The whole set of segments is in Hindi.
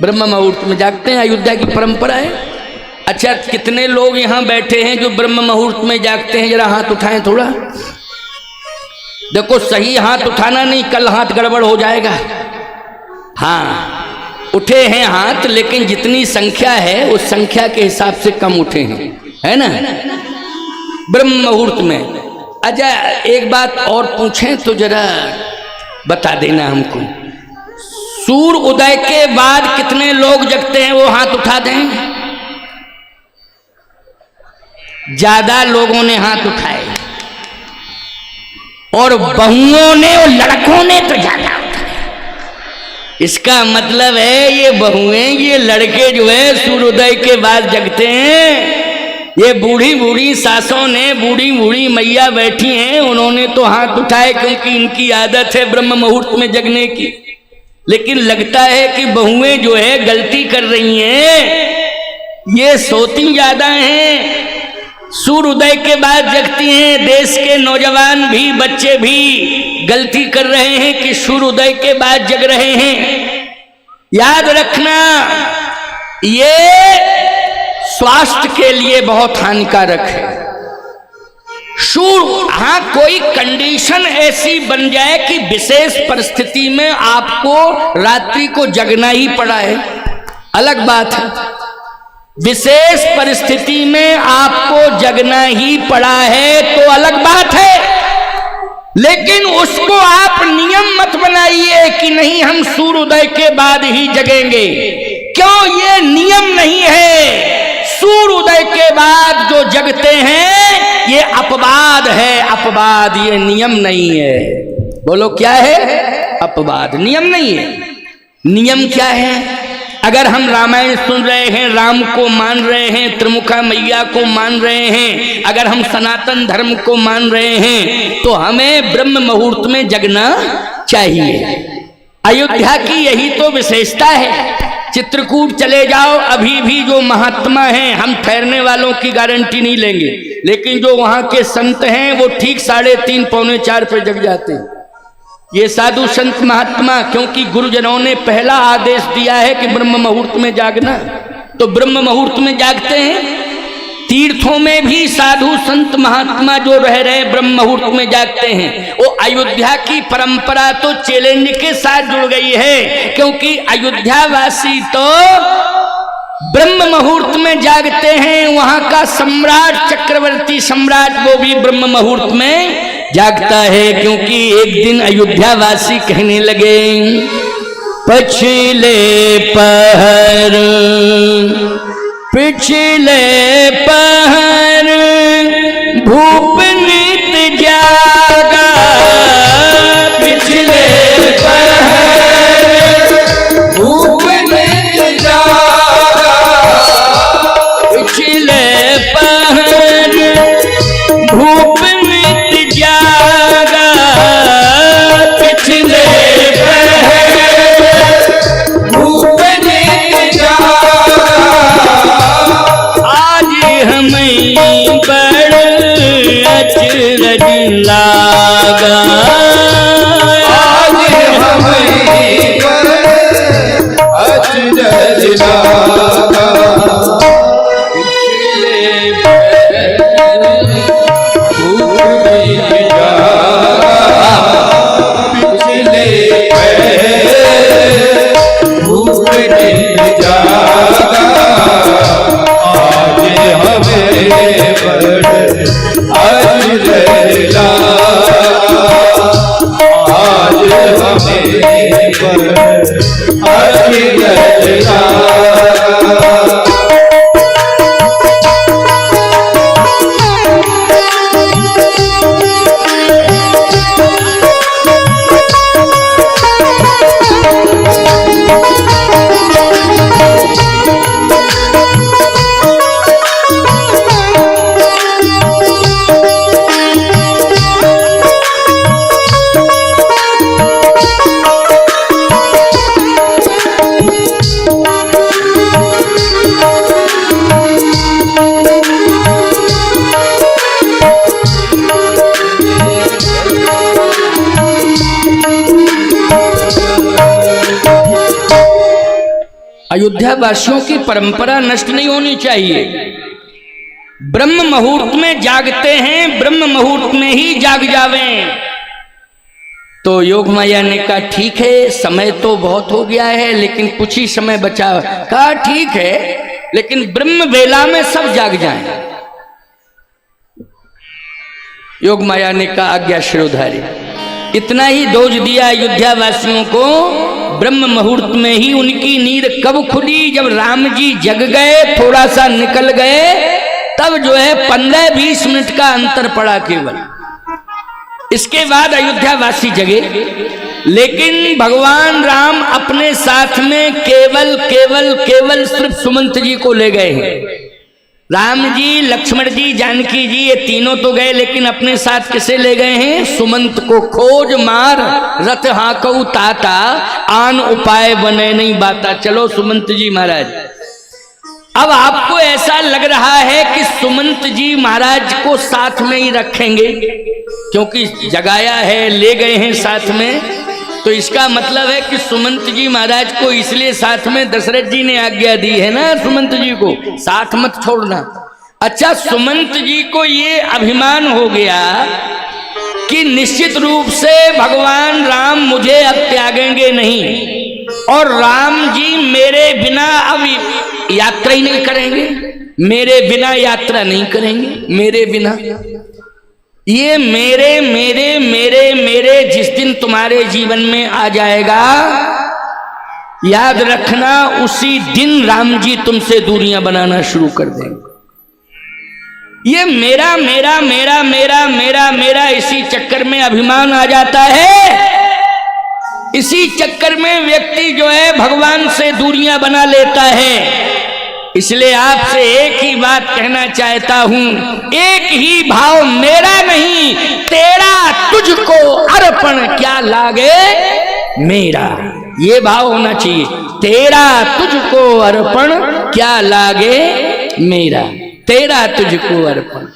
ब्रह्म मुहूर्त में जागते हैं, अयोध्या की परंपरा है। अच्छा, कितने लोग यहाँ बैठे हैं जो ब्रह्म मुहूर्त में जागते हैं? जरा हाथ उठाएं थोड़ा। देखो, सही हाथ उठाना नहीं, कल हाथ गड़बड़ हो जाएगा। हाँ, उठे हैं हाथ, लेकिन जितनी संख्या है उस संख्या के हिसाब से कम उठे हैं, है ना, ब्रह्म मुहूर्त में। अच्छा, एक बात और पूछें तो जरा बता देना हमको, सूर्य उदय के बाद कितने लोग जगते हैं? वो हाथ उठा दें। ज्यादा लोगों ने हाथ उठाए, और बहुओं ने और लड़कों ने तो ज्यादा उठाया। इसका मतलब है ये बहुएं, ये लड़के जो है सूर्योदय के बाद जगते हैं। ये बूढ़ी बूढ़ी सासों ने, बूढ़ी बूढ़ी मैया बैठी हैं, उन्होंने तो हाथ उठाए क्योंकि इनकी आदत है ब्रह्म मुहूर्त में जगने की। लेकिन लगता है कि बहुएं जो है गलती कर रही हैं, ये सोती ज्यादा हैं, सूर्य उदय के बाद जगती हैं। देश के नौजवान भी, बच्चे भी गलती कर रहे हैं कि सूर्य उदय के बाद जग रहे हैं। याद रखना, ये स्वास्थ्य के लिए बहुत हानिकारक है। सूर्य, हाँ, कोई कंडीशन ऐसी बन जाए कि विशेष परिस्थिति में आपको रात्रि को जगना ही पड़ा है, अलग बात है। विशेष परिस्थिति में आपको जगना ही पड़ा है तो अलग बात है, लेकिन उसको आप नियम मत बनाइए कि नहीं हम सूर्योदय के बाद ही जगेंगे। क्यों? ये नियम नहीं है। सूर्योदय के बाद जो जगते हैं ये अपवाद है, अपवाद, ये नियम नहीं है। बोलो क्या है? अपवाद, नियम नहीं है। नियम क्या है? अगर हम रामायण सुन रहे हैं, राम को मान रहे हैं, त्रिमुखा मैया को मान रहे हैं, अगर हम सनातन धर्म को मान रहे हैं, तो हमें ब्रह्म मुहूर्त में जगना चाहिए। अयोध्या की यही तो विशेषता है। चित्रकूट चले जाओ, अभी भी जो महात्मा हैं, हम ठहरने वालों की गारंटी नहीं लेंगे, लेकिन जो वहां के संत हैं वो ठीक 3:30 पौने 4 पे जग जाते हैं। ये साधु संत महात्मा, क्योंकि गुरुजनों ने पहला आदेश दिया है कि ब्रह्म मुहूर्त में जागना, तो ब्रह्म मुहूर्त में जागते हैं। तीर्थों में भी साधु संत महात्मा जो रह रहे ब्रह्म मुहूर्त में जागते हैं। वो अयोध्या की परंपरा तो चैलेंज के साथ जुड़ गई है, क्योंकि अयोध्यावासी तो ब्रह्म मुहूर्त में जागते हैं। वहां का सम्राट, चक्रवर्ती सम्राट, वो भी ब्रह्म मुहूर्त में जागता है, क्योंकि एक दिन अयोध्यावासी कहने लगे, पिछले पहर, पिछले पहर भूप नित जागा, पिछले पहर भूप नित जागा, पिछले पहर भूप नित जागा, पिछले पहर भूप नित जागा, आज हमें बड़ अचरज लागा, आज हमें बड़ अचरज लागा, अयोध्या वासियों की परंपरा नष्ट नहीं होनी चाहिए। ब्रह्म मुहूर्त में जागते हैं, ब्रह्म मुहूर्त में ही जाग जावें। तो योग माया ने कहा ठीक है, समय तो बहुत हो गया है लेकिन कुछ ही समय बचा। कहा ठीक है, लेकिन ब्रह्म वेला में सब जाग जाएं। योग माया ने कहा आज्ञा शिरोधारी। इतना ही दोष दिया अयोध्या वासियों को। ब्रह्म मुहूर्त में ही उनकी नींद कब खुली? जब राम जी जग गए, थोड़ा सा निकल गए, तब जो है 15-20 मिनट का अंतर पड़ा केवल। इसके बाद अयोध्या वासी जगे, लेकिन भगवान राम अपने साथ में केवल केवल केवल सिर्फ सुमंत जी को ले गए हैं। राम जी, लक्ष्मण जी, जानकी जी, ये तीनों तो गए, लेकिन अपने साथ किसे ले गए हैं? सुमंत को। खोज मार रथ हाकऊ ताता, आन उपाय बने नहीं बाता। चलो सुमंत जी महाराज। अब आपको ऐसा लग रहा है कि सुमंत जी महाराज को साथ में ही रखेंगे, क्योंकि जगाया है, ले गए हैं साथ में, तो इसका मतलब है कि सुमंत जी महाराज को इसलिए साथ में दशरथ जी ने आज्ञा दी है ना, सुमंत जी को साथ मत छोड़ना। अच्छा, सुमंत जी को ये अभिमान हो गया कि निश्चित रूप से भगवान राम मुझे अब त्यागेंगे नहीं, और राम जी मेरे बिना अब यात्रा ही नहीं करेंगे, मेरे बिना यात्रा नहीं करेंगे, मेरे बिना। ये मेरे मेरे मेरे मेरे जिस दिन तुम्हारे जीवन में आ जाएगा, याद रखना उसी दिन राम जी तुमसे दूरियां बनाना शुरू कर देंगे। ये मेरा मेरा मेरा मेरा मेरा मेरा इसी चक्कर में अभिमान आ जाता है। इसी चक्कर में व्यक्ति जो है भगवान से दूरियां बना लेता है। इसलिए आपसे एक ही बात कहना चाहता हूं, एक ही भाव मेरा नहीं तेरा तुझको अर्पण क्या लागे मेरा, ये भाव होना चाहिए। तेरा तुझको अर्पण क्या लागे मेरा, तेरा तुझको अर्पण।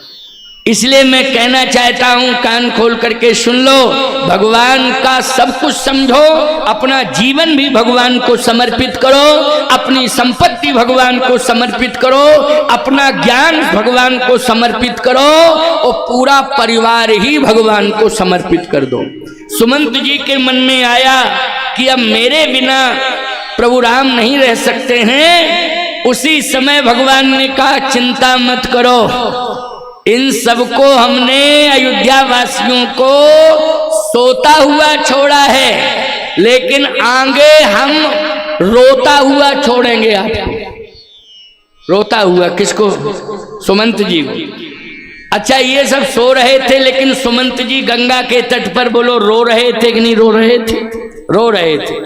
इसलिए मैं कहना चाहता हूं, कान खोल करके सुन लो, भगवान का सब कुछ समझो, अपना जीवन भी भगवान को समर्पित करो, अपनी संपत्ति भगवान को समर्पित करो, अपना ज्ञान भगवान को समर्पित करो, और पूरा परिवार ही भगवान को समर्पित कर दो। सुमंत जी के मन में आया कि अब मेरे बिना प्रभु राम नहीं रह सकते हैं। उसी समय भगवान ने कहा चिंता मत करो, इन सबको हमने अयोध्या वासियों को सोता हुआ छोड़ा है, लेकिन आगे हम रोता हुआ छोड़ेंगे आपको। रोता हुआ किसको? सुमंत जी को। अच्छा, ये सब सो रहे थे, लेकिन सुमंत जी गंगा के तट पर बोलो रो रहे थे कि नहीं रो रहे थे? रो रहे थे।